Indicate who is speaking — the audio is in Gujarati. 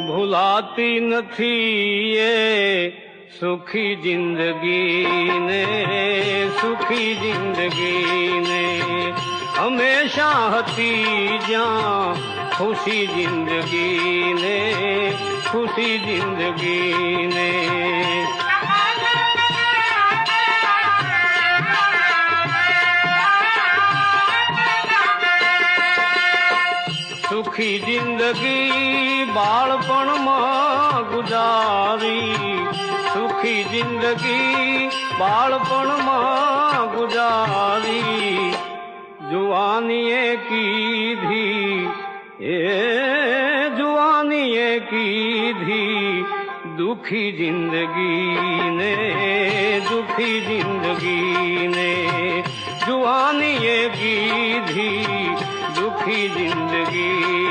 Speaker 1: ભૂલાતી નથી એ સુખી જિંદગીને, સુખી જિંદગીને હંમેશા હતી જ્યાં ખુશી જિંદગીને, ખુશી જિંદગીને. સુખી જિંદગી બાળપણમાં ગુજારી, સુખી જિંદગી બાળપણમાં ગુજારી. જુવાનીએ કીધી એ જુવાનીએ કીધી દુખી જિંદગીને, દુખી જિંદગીને. જુવાનીએ કીધી દુખી જિંદગી